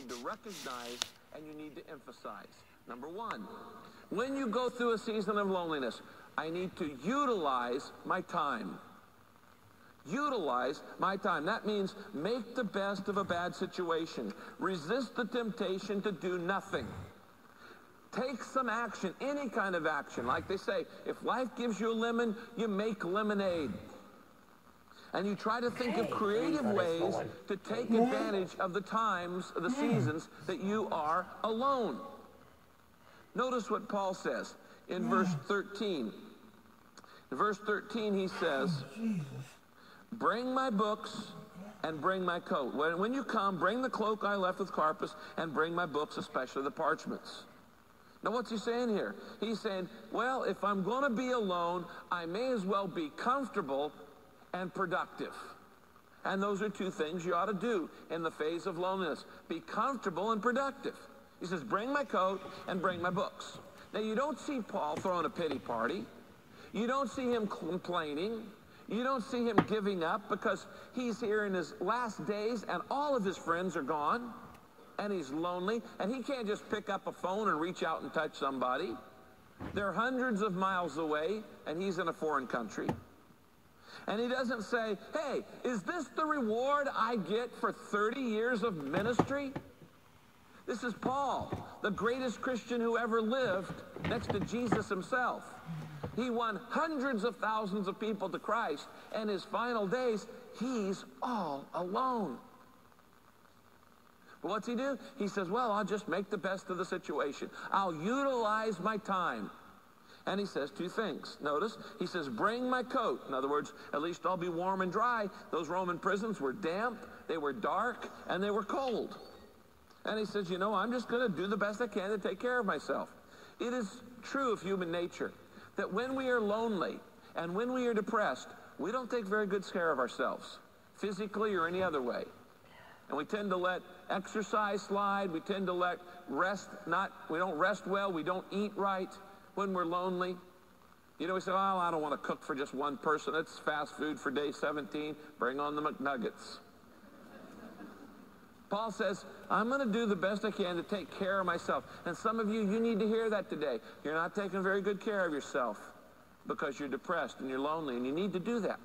need to recognize and you need to emphasize. Number one, when you go through a season of loneliness, I need to utilize my time. Utilize my time. That means make the best of a bad situation. Resist the temptation to do nothing. Take some action, any kind of action. Like they say, if life gives you a lemon, you make lemonade. And you try to think of creative ways to take advantage of the times, the seasons that you are alone. Notice what Paul says in verse 13. In verse 13 he says, bring my books and bring my coat. When you come, bring the cloak I left with Carpus and bring my books, especially the parchments. Now what's he saying here? He's saying, well, if I'm going to be alone, I may as well be comfortable and productive. And those are two things you ought to do in the phase of loneliness. Be comfortable and productive. He says, bring my coat and bring my books. Now you don't see Paul throwing a pity party. You don't see him complaining. You don't see him giving up, because he's here in his last days and all of his friends are gone and he's lonely and he can't just pick up a phone and reach out and touch somebody. They're hundreds of miles away and he's in a foreign country. And he doesn't say, hey, is this the reward I get for 30 years of ministry? This is Paul, the greatest Christian who ever lived, next to Jesus himself. He won hundreds of thousands of people to Christ, and his final days, he's all alone. But what's he do? He says, well, I'll just make the best of the situation. I'll utilize my time. And he says two things. Notice, he says, bring my coat. In other words, at least I'll be warm and dry. Those Roman prisons were damp, they were dark, and they were cold. And he says, you know, I'm just going to do the best I can to take care of myself. It is true of human nature that when we are lonely and when we are depressed, we don't take very good care of ourselves, physically or any other way. And we tend to let exercise slide. We tend to let we don't rest well. We don't eat right when we're lonely. You know, we say, oh, I don't want to cook for just one person. It's fast food for day 17. Bring on the McNuggets. Paul says, I'm going to do the best I can to take care of myself. And some of you need to hear that today. You're not taking very good care of yourself because you're depressed and you're lonely, and you need to do that.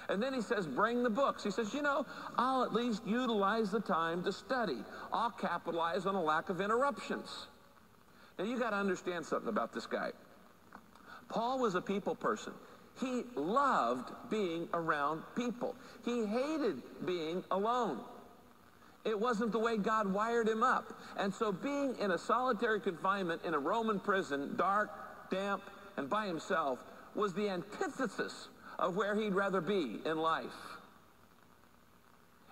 And then he says, bring the books. He says, you know, I'll at least utilize the time to study. I'll capitalize on a lack of interruptions. Now, you got to understand something about this guy. Paul was a people person. He loved being around people. He hated being alone. It wasn't the way God wired him up. And so being in a solitary confinement in a Roman prison, dark, damp, and by himself, was the antithesis of where he'd rather be in life.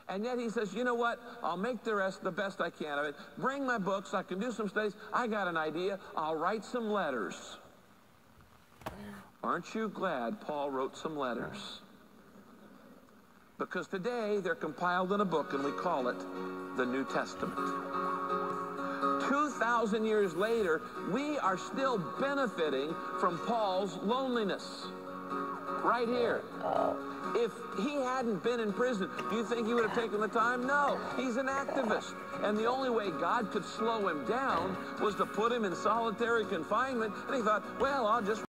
And yet he says, you know what? I'll make the best I can of it. Bring my books. I can do some studies. I got an idea. I'll write some letters. Aren't you glad Paul wrote some letters? Because today they're compiled in a book and we call it the New Testament. 2,000 years later, we are still benefiting from Paul's loneliness. Right here. If he hadn't been in prison, do you think he would have taken the time? No. He's an activist. And the only way God could slow him down was to put him in solitary confinement. And he thought, well, I'll just